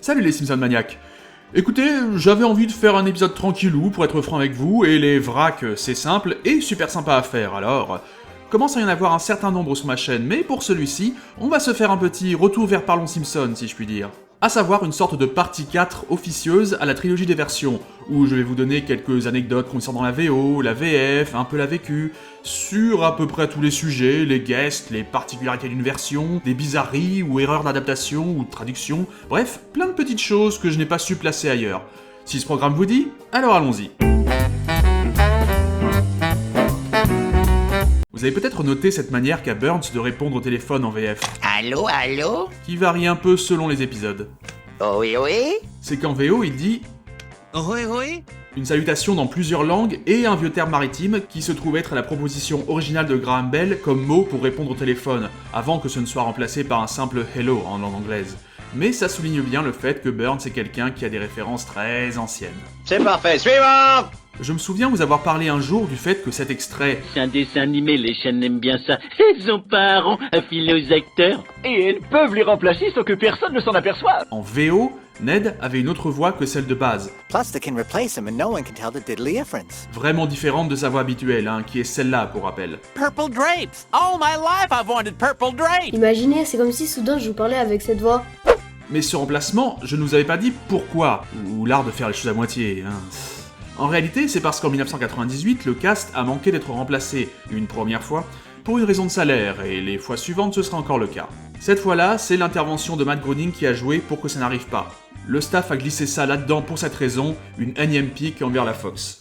Salut les Simpson maniaques. Écoutez, j'avais envie de faire un épisode tranquillou pour être franc avec vous, et les vracs c'est simple et super sympa à faire, alors... Commence à y en avoir un certain nombre sur ma chaîne, mais pour celui-ci, on va se faire un petit retour vers Parlons Simpson, si je puis dire. À savoir une sorte de partie 4 officieuse à la trilogie des versions, où je vais vous donner quelques anecdotes concernant la VO, la VF, un peu la VQ, sur à peu près tous les sujets, les guests, les particularités d'une version, des bizarreries ou erreurs d'adaptation ou de traduction, bref, plein de petites choses que je n'ai pas su placer ailleurs. Si ce programme vous dit, alors allons-y. Vous avez peut-être noté cette manière qu'a Burns de répondre au téléphone en VF. Allô, allô? Qui varie un peu selon les épisodes. Oui, oui? C'est qu'en VO, il dit Oui, oui? une salutation dans plusieurs langues et un vieux terme maritime qui se trouve être la proposition originale de Graham Bell comme mot pour répondre au téléphone, avant que ce ne soit remplacé par un simple hello en langue anglaise. Mais ça souligne bien le fait que Burns est quelqu'un qui a des références très anciennes. C'est parfait, suivant! Je me souviens vous avoir parlé un jour du fait que cet extrait C'est un dessin animé, les chaînes aiment bien ça. Elles ont pas un rond à filer aux acteurs. Et elles peuvent les remplacer sans que personne ne s'en aperçoive. en VO, Ned avait une autre voix que celle de base, Plus, they can replace him and no one can tell the diddly difference. vraiment différente de sa voix habituelle, qui est celle-là pour rappel. Purple drapes! All my life I've wanted purple drapes! Imaginez, c'est comme si soudain je vous parlais avec cette voix. Mais ce remplacement, je ne vous avais pas dit pourquoi, ou l'art de faire les choses à moitié. En réalité, c'est parce qu'en 1998, le cast a manqué d'être remplacé, une première fois, pour une raison de salaire, et les fois suivantes ce sera encore le cas. Cette fois-là, c'est l'intervention de Matt Groening qui a joué pour que ça n'arrive pas. Le staff a glissé ça là-dedans pour cette raison, une énième pique envers la Fox.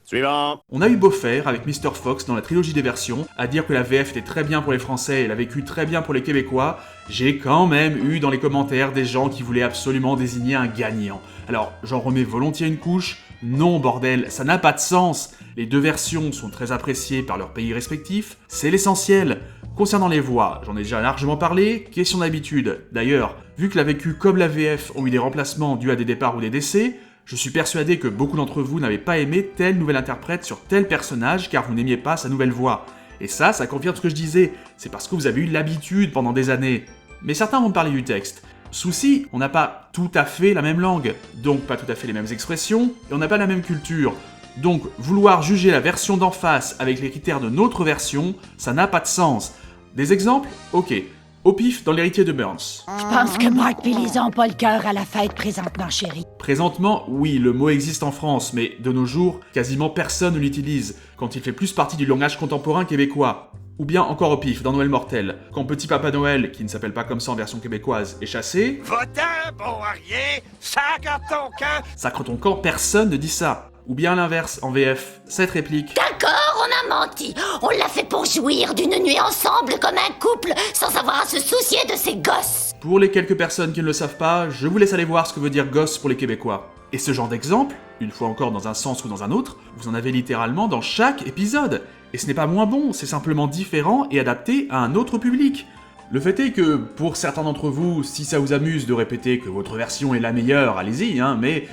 Suivant! On a eu beau faire avec Mr. Fox dans la trilogie des versions, à dire que la VF était très bien pour les Français et la VQ très bien pour les Québécois, j'ai quand même eu dans les commentaires des gens qui voulaient absolument désigner un gagnant. Alors, j'en remets volontiers une couche, non bordel, ça n'a pas de sens. Les deux versions sont très appréciées par leurs pays respectifs, c'est l'essentiel. Concernant les voix, j'en ai déjà largement parlé, question d'habitude. D'ailleurs, vu que la VQ comme la VF ont eu des remplacements dus à des départs ou des décès, je suis persuadé que beaucoup d'entre vous n'avaient pas aimé tel nouvel interprète sur tel personnage car vous n'aimiez pas sa nouvelle voix. Et ça confirme ce que je disais, c'est parce que vous avez eu l'habitude pendant des années. Mais certains vont me parler du texte. Souci, on n'a pas tout à fait la même langue, donc pas tout à fait les mêmes expressions, et on n'a pas la même culture. Donc vouloir juger la version d'en face avec les critères de notre version, ça n'a pas de sens. Des exemples? Ok. Au pif, dans l'héritier de Burns. Je pense que Mark et les ont pas le cœur à la fête présentement, chérie. Présentement, oui, le mot existe en France, mais de nos jours, quasiment personne ne l'utilise, quand il fait plus partie du langage contemporain québécois. Ou bien encore au pif, dans Noël Mortel, quand Petit Papa Noël, qui ne s'appelle pas comme ça en version québécoise, est chassé... Va-t'en, bon à rien! Sacre ton camp! Sacre ton camp, personne ne dit ça. Ou bien à l'inverse, en VF, cette réplique... D'accord, on a menti. On l'a fait pour jouir d'une nuit ensemble comme un couple, sans avoir à se soucier de ses gosses. Pour les quelques personnes qui ne le savent pas, je vous laisse aller voir ce que veut dire gosse pour les Québécois. Et ce genre d'exemple, une fois encore dans un sens ou dans un autre, vous en avez littéralement dans chaque épisode. Et ce n'est pas moins bon, c'est simplement différent et adapté à un autre public. Le fait est que, pour certains d'entre vous, si ça vous amuse de répéter que votre version est la meilleure, allez-y, mais...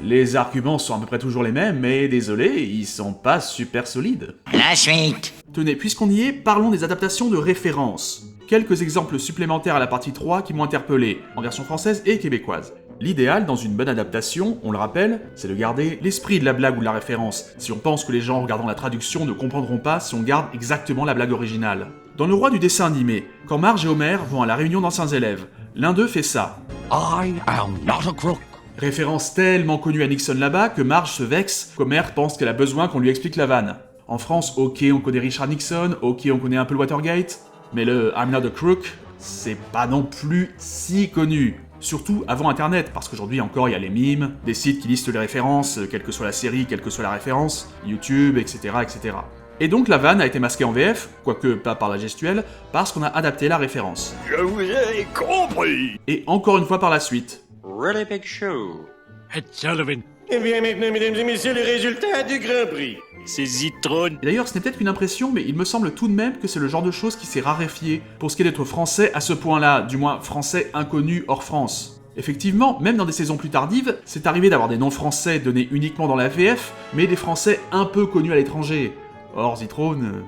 les arguments sont à peu près toujours les mêmes, mais désolé, ils sont pas super solides. La suite. Tenez, puisqu'on y est, parlons des adaptations de référence. Quelques exemples supplémentaires à la partie 3 qui m'ont interpellé, en version française et québécoise. L'idéal dans une bonne adaptation, on le rappelle, c'est de garder l'esprit de la blague ou de la référence, si on pense que les gens regardant la traduction ne comprendront pas si on garde exactement la blague originale. Dans Le Roi du dessin animé, quand Marge et Homer vont à la réunion d'anciens élèves, l'un d'eux fait ça. I am not a crook. Référence tellement connue à Nixon là-bas que Marge se vexe qu'Homer pense qu'elle a besoin qu'on lui explique la vanne. En France, ok, on connaît Richard Nixon, ok, on connaît un peu le Watergate, mais le I'm not a crook, c'est pas non plus si connu. Surtout avant Internet, parce qu'aujourd'hui encore il y a les mimes, des sites qui listent les références, quelle que soit la série, quelle que soit la référence, YouTube, etc., etc. Et donc la vanne a été masquée en VF, quoique pas par la gestuelle, parce qu'on a adapté la référence. Je vous ai compris! Et encore une fois par la suite. Really big show. Ed Sullivan. Eh bien maintenant, mesdames et messieurs, les résultats du Grand Prix. C'est Zitron. Et d'ailleurs, ce n'est peut-être qu'une impression, mais il me semble tout de même que c'est le genre de chose qui s'est raréfié pour ce qui est d'être français à ce point-là, du moins français inconnu hors France. Effectivement, même dans des saisons plus tardives, c'est arrivé d'avoir des noms français donnés uniquement dans la VF, mais des français un peu connus à l'étranger. Or, Zitrone...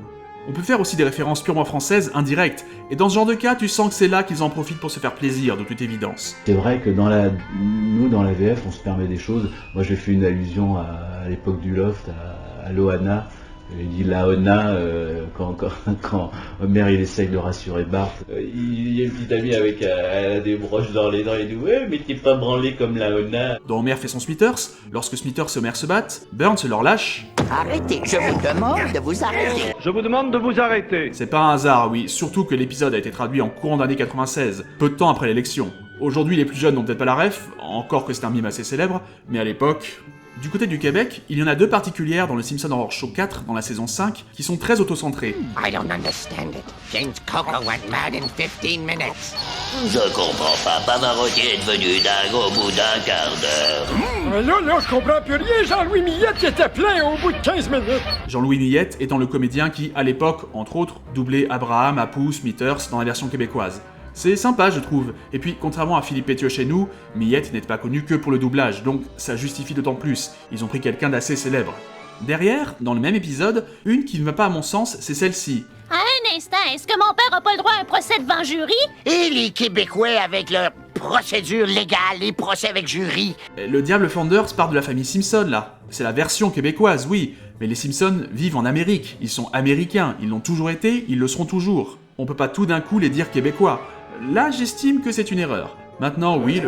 On peut faire aussi des références purement françaises, indirectes, et dans ce genre de cas, tu sens que c'est là qu'ils en profitent pour se faire plaisir, de toute évidence. C'est vrai que nous, dans la VF, on se permet des choses. Moi, j'ai fait une allusion à l'époque du Loft, à Loana. Il dit Laona quand Homer il essaye de rassurer Bart. Il y a une petite amie avec elle a des broches dans les dents et dit ouais mais t'es pas branlé comme Laona. Dans Homer fait son Smithers, lorsque Smithers et Homer se battent, Burns leur lâche. Arrêtez, je vous demande de vous arrêter. Je vous demande de vous arrêter. C'est pas un hasard, oui, surtout que l'épisode a été traduit en courant d'année 96, peu de temps après l'élection. Aujourd'hui les plus jeunes n'ont peut-être pas la ref, encore que c'est un mime assez célèbre, mais à l'époque... Du côté du Québec, il y en a deux particulières dans le Simpsons Horror Show 4, dans la saison 5, qui sont très autocentrées. I don't understand it. James Coco went mad in 15 minutes. Je comprends pas, Pavarotti est devenu dingue au bout d'un quart d'heure. Là, je comprends plus rien. Jean-Louis Millette était plein au bout de 15 minutes. Jean-Louis Millette étant le comédien qui, à l'époque, entre autres, doublait Abraham, Apu, Smithers dans la version québécoise. C'est sympa, je trouve. Et puis, contrairement à Philippe Pétieux chez nous, Millette n'est pas connu que pour le doublage, donc ça justifie d'autant plus. Ils ont pris quelqu'un d'assez célèbre. Derrière, dans le même épisode, une qui ne va pas à mon sens, c'est celle-ci. À un instant, est-ce que mon père a pas le droit à un procès devant jury? Et les Québécois avec leur procédure légale, les procès avec jury. Le diable Flanders part de la famille Simpson, là. C'est la version québécoise, oui. Mais les Simpsons vivent en Amérique. Ils sont américains. Ils l'ont toujours été, ils le seront toujours. On peut pas tout d'un coup les dire québécois. Là, j'estime que c'est une erreur. Maintenant, oui,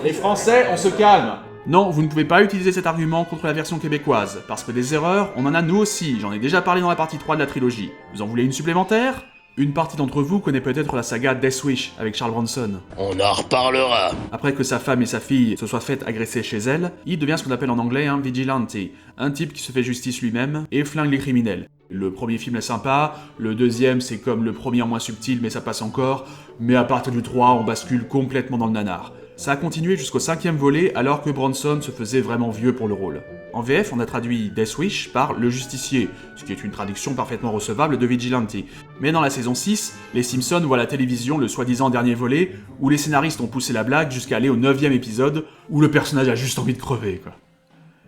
les Français, on se calme. Non, vous ne pouvez pas utiliser cet argument contre la version québécoise, parce que des erreurs, on en a nous aussi, j'en ai déjà parlé dans la partie 3 de la trilogie. Vous en voulez une supplémentaire ? Une partie d'entre vous connaît peut-être la saga Death Wish avec Charles Bronson. On en reparlera. Après que sa femme et sa fille se soient faites agresser chez elle, il devient ce qu'on appelle en anglais un vigilante, un type qui se fait justice lui-même et flingue les criminels. Le premier film est sympa, le deuxième c'est comme le premier en moins subtil mais ça passe encore, mais à partir du 3 on bascule complètement dans le nanar. Ça a continué jusqu'au 5e volet alors que Bronson se faisait vraiment vieux pour le rôle. En VF, on a traduit Death Wish par Le Justicier, ce qui est une traduction parfaitement recevable de Vigilante. Mais dans la saison 6, les Simpsons voient à la télévision le soi-disant dernier volet, où les scénaristes ont poussé la blague jusqu'à aller au 9e épisode, où le personnage a juste envie de crever, quoi.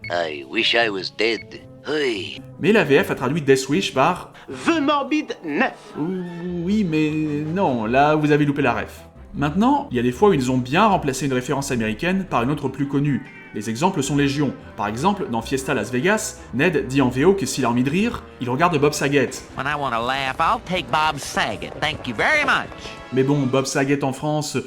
I wish I was dead. Oui. Mais la VF a traduit Death Wish par The Morbid 9. Oui, mais non, là vous avez loupé la ref. Maintenant, il y a des fois où ils ont bien remplacé une référence américaine par une autre plus connue. Les exemples sont légion. Par exemple, dans Fiesta Las Vegas, Ned dit en VO que s'il a envie de rire, il regarde Bob Saget. When I want to laugh, I'll take Bob Saget. Thank you very much. Mais bon, Bob Saget en France,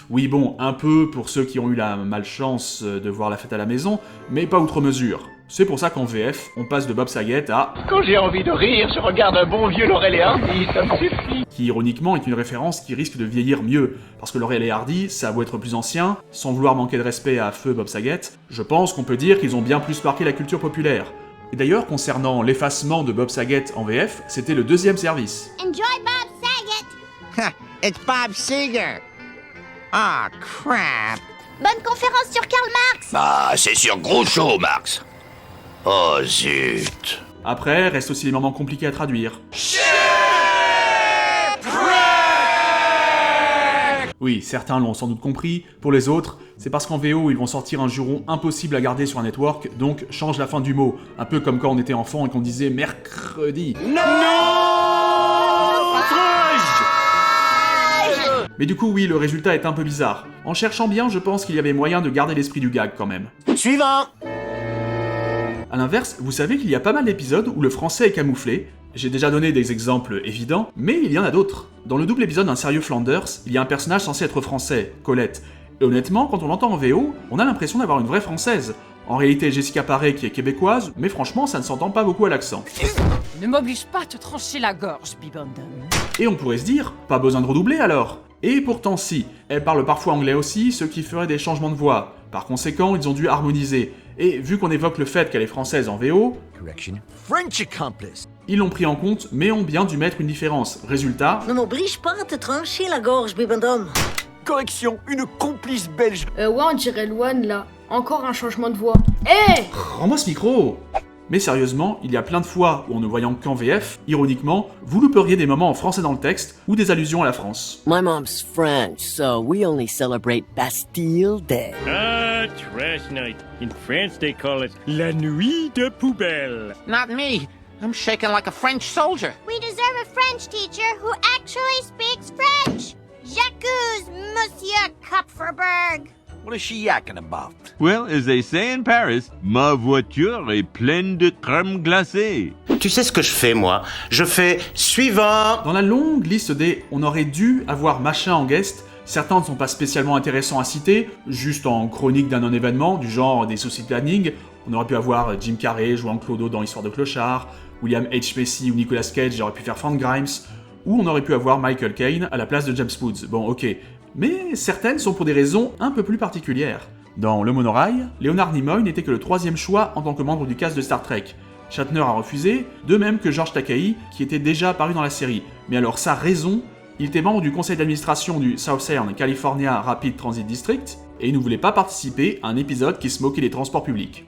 oui bon, un peu pour ceux qui ont eu la malchance de voir La Fête à la maison, mais pas outre mesure. C'est pour ça qu'en VF, on passe de Bob Saget à... Quand j'ai envie de rire, je regarde un bon vieux Laurel et Hardy, ça me suffit. Qui ironiquement est une référence qui risque de vieillir mieux, parce que Laurel et Hardy, ça a beau être plus ancien, sans vouloir manquer de respect à feu Bob Saget, je pense qu'on peut dire qu'ils ont bien plus marqué la culture populaire. Et d'ailleurs, concernant l'effacement de Bob Saget en VF, c'était le 2e service. Enjoy Bob Saget! It's Bob Seger. Ah, crap. Bonne conférence sur Karl Marx! Ah, c'est sur Groucho, Marx. Oh zut. Après, restent aussi les moments compliqués à traduire. Oui, certains l'ont sans doute compris, pour les autres, c'est parce qu'en VO, ils vont sortir un juron impossible à garder sur un network, donc change la fin du mot, un peu comme quand on était enfant et qu'on disait mercredi. Mais du coup, oui, le résultat est un peu bizarre. En cherchant bien, je pense qu'il y avait moyen de garder l'esprit du gag quand même. Suivant. A l'inverse, vous savez qu'il y a pas mal d'épisodes où le français est camouflé. J'ai déjà donné des exemples évidents, mais il y en a d'autres. Dans le double épisode d'un sérieux Flanders, il y a un personnage censé être français, Colette. Et honnêtement, quand on l'entend en VO, on a l'impression d'avoir une vraie française. En réalité, Jessica Paré qui est québécoise, mais franchement, ça ne s'entend pas beaucoup à l'accent. Ne m'oblige pas à te trancher la gorge, Bibendum. Et on pourrait se dire, pas besoin de redoubler alors. Et pourtant si, elle parle parfois anglais aussi, ce qui ferait des changements de voix. Par conséquent, ils ont dû harmoniser. Et vu qu'on évoque le fait qu'elle est française en VO, French accomplice. ils l'ont pris en compte, mais ont bien dû mettre une différence. Résultat... Ne m'oblige pas à te trancher la gorge, Bibendum. Correction, une complice belge. Ouais, on dirait Luan, là. Encore un changement de voix. Hé Rends-moi ce micro! Mais sérieusement, il y a plein de fois où en ne voyant qu'en VF, ironiquement, vous louperiez des moments en français dans le texte ou des allusions à la France. My mom's French, so we only celebrate Bastille Day. Ah, trash night. In France, they call it la nuit de poubelle. Not me. I'm shaking like a French soldier. We deserve French teacher who actually speaks French. J'accuse Monsieur Kupferberg. What is she yakking about? Well, as they say in Paris, ma voiture est pleine de crème glacée. Tu sais ce que je fais, moi? Je fais suivant. Dans la longue liste des « on aurait dû avoir machin en guest », certains ne sont pas spécialement intéressants à citer, juste en chronique d'un non-événement, du genre des soucis de planning. On aurait pu avoir Jim Carrey jouant Clodo dans Histoire de Clochard, William H. Macy ou Nicolas Cage aurait pu faire Frank Grimes, ou on aurait pu avoir Michael Caine à la place de James Woods. Bon, ok. Mais certaines sont pour des raisons un peu plus particulières. Dans Le Monorail, Leonard Nimoy n'était que le 3e choix en tant que membre du cast de Star Trek. Shatner a refusé, de même que George Takei, qui était déjà apparu dans la série. Mais alors sa raison, il était membre du conseil d'administration du Southern California Rapid Transit District, et il ne voulait pas participer à un épisode qui se moquait des transports publics.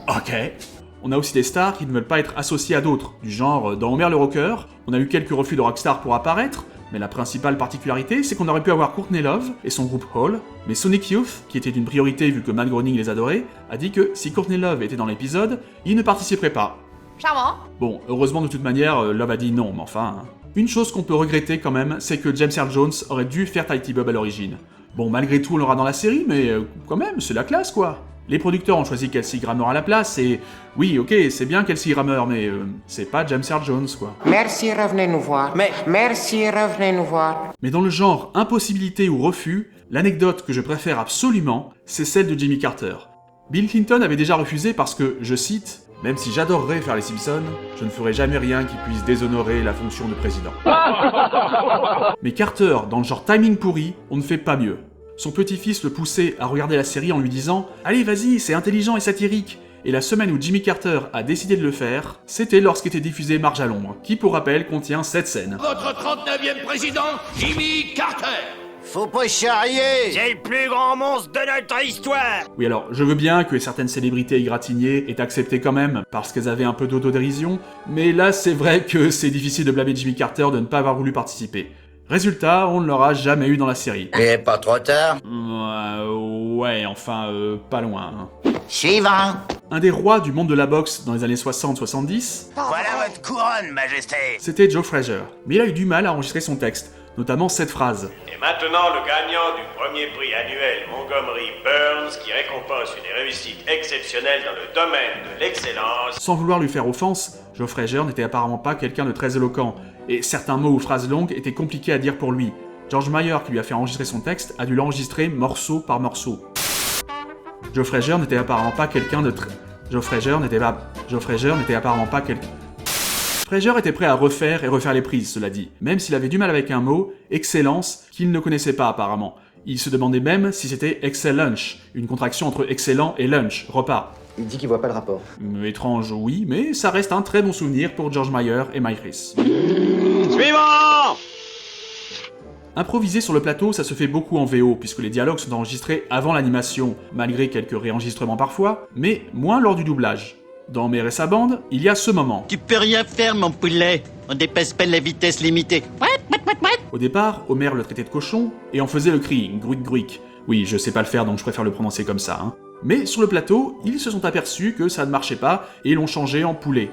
Ok. On a aussi des stars qui ne veulent pas être associés à d'autres, du genre dans Homer le Rocker, on a eu quelques refus de Rockstar pour apparaître, mais la principale particularité, c'est qu'on aurait pu avoir Courtney Love et son groupe Hall, mais Sonic Youth, qui était une priorité vu que Matt Groening les adorait, a dit que si Courtney Love était dans l'épisode, il ne participerait pas. Charmant. Bon, heureusement de toute manière, Love a dit non, mais enfin... Une chose qu'on peut regretter quand même, c'est que James Earl Jones aurait dû faire Tighty Bob à l'origine. Bon, malgré tout, on l'aura dans la série, mais quand même, c'est la classe quoi. Les producteurs ont choisi Kelsey Grammer à la place, et oui, ok, c'est bien Kelsey Grammer, mais c'est pas James Earl Jones, quoi. Merci, revenez nous voir. Merci, revenez nous voir. Mais dans le genre impossibilité ou refus, l'anecdote que je préfère absolument, c'est celle de Jimmy Carter. Bill Clinton avait déjà refusé parce que, je cite, « Même si j'adorerais faire les Simpsons, je ne ferai jamais rien qui puisse déshonorer la fonction de président. » Mais Carter, dans le genre timing pourri, on ne fait pas mieux. Son petit-fils le poussait à regarder la série en lui disant « Allez, vas-y, c'est intelligent et satirique !» Et la semaine où Jimmy Carter a décidé de le faire, c'était lorsqu'était diffusé Marge à l'ombre, qui pour rappel contient cette scène. Votre 39e président, Jimmy Carter. Faut pas charrier! C'est le plus grand monstre de notre histoire! Oui alors, je veux bien que certaines célébrités égratignées aient accepté quand même, parce qu'elles avaient un peu d'autodérision, mais là c'est vrai que c'est difficile de blâmer Jimmy Carter de ne pas avoir voulu participer. Résultat, on ne l'aura jamais eu dans la série. Et pas trop tard? Ouais, enfin, pas loin. Suivant! Un des rois du monde de la boxe dans les années 60-70... Voilà votre couronne, majesté! C'était Joe Frazier, mais il a eu du mal à enregistrer son texte, notamment cette phrase. Et maintenant, le gagnant du premier prix annuel Montgomery Burns, qui récompense une réussite exceptionnelle dans le domaine de l'excellence. Sans vouloir lui faire offense, Joe Frazier n'était apparemment pas quelqu'un de très éloquent, et certains mots ou phrases longues étaient compliqués à dire pour lui. George Meyer, qui lui a fait enregistrer son texte, a dû l'enregistrer morceau par morceau. Joe Frazier n'était apparemment pas quelqu'un de très... Joe Frazier n'était apparemment pas quelqu'un... Frazier était prêt à refaire et refaire les prises, cela dit, même s'il avait du mal avec un mot, excellence, qu'il ne connaissait pas apparemment. Il se demandait même si c'était Excel Lunch, une contraction entre excellent et lunch, repas. Il dit qu'il voit pas le rapport. Étrange, oui, mais ça reste un très bon souvenir pour George Meyer et Mike Reiss. Suivant! Improviser sur le plateau, ça se fait beaucoup en VO, puisque les dialogues sont enregistrés avant l'animation, malgré quelques réenregistrements parfois, mais moins lors du doublage. Dans Homer et sa bande, il y a ce moment. Tu peux rien faire, mon poulet. On dépasse pas la vitesse limitée. Au départ, Homer le traitait de cochon, et en faisait le cri, gruic gruic. Oui, je sais pas le faire, donc je préfère le prononcer comme ça, hein. Mais sur le plateau, ils se sont aperçus que ça ne marchait pas, et l'ont changé en poulet.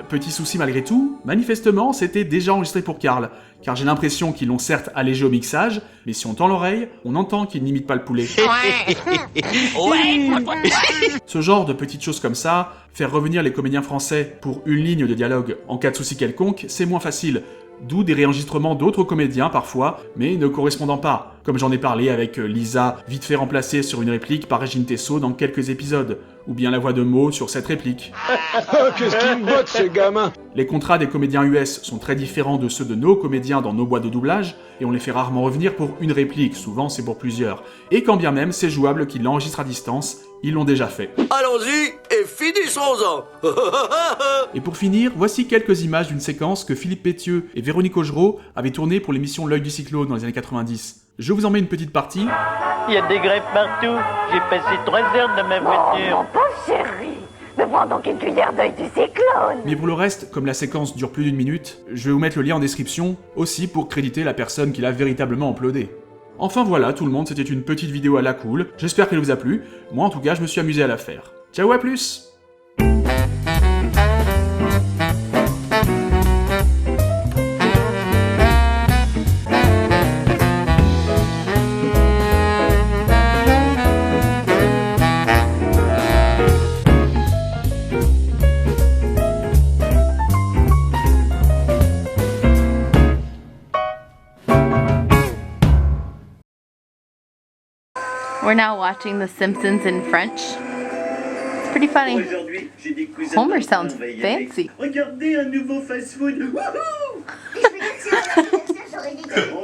Petit souci malgré tout, manifestement c'était déjà enregistré pour Carl, car j'ai l'impression qu'ils l'ont certes allégé au mixage, mais si on tend l'oreille, on entend qu'il n'imite pas le poulet. Ce genre de petites choses comme ça, faire revenir les comédiens français pour une ligne de dialogue en cas de souci quelconque, c'est moins facile. D'où des réenregistrements d'autres comédiens parfois, mais ne correspondant pas, comme j'en ai parlé avec Lisa, vite fait remplacée sur une réplique par Régine Tessot dans quelques épisodes, ou bien la voix de Maud sur cette réplique. Qu'est-ce qu'il me botte, ce gamin? Les contrats des comédiens US sont très différents de ceux de nos comédiens dans nos boîtes de doublage, et on les fait rarement revenir pour une réplique, souvent c'est pour plusieurs. Et quand bien même c'est jouable qu'ils l'enregistrent à distance, ils l'ont déjà fait. Allons-y et finissons-en. Et pour finir, voici quelques images d'une séquence que Philippe Pétieux et Véronique Augereau avaient tournée pour l'émission L'œil du cyclone dans les années 90. Je vous en mets une petite partie. Il y a des greffes partout. J'ai passé 3 heures dans ma voiture. Mon pauvre chéri, me prends donc une cuillère d'œil du cyclone. Mais pour le reste, comme la séquence dure plus d'1 minute, je vais vous mettre le lien en description, aussi pour créditer la personne qui l'a véritablement uploadé. Enfin voilà tout le monde, c'était une petite vidéo à la cool, j'espère qu'elle vous a plu, moi en tout cas je me suis amusé à la faire. Ciao, à plus! We're now watching The Simpsons in French. It's pretty funny. Homer sounds fancy. Regardez un nouveau fast-food.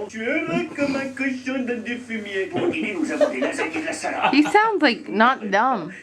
Tu es là comme un cochon dans du fumier. Pour dîner, nous avons des lasagnes et de la salade. He sounds like not dumb.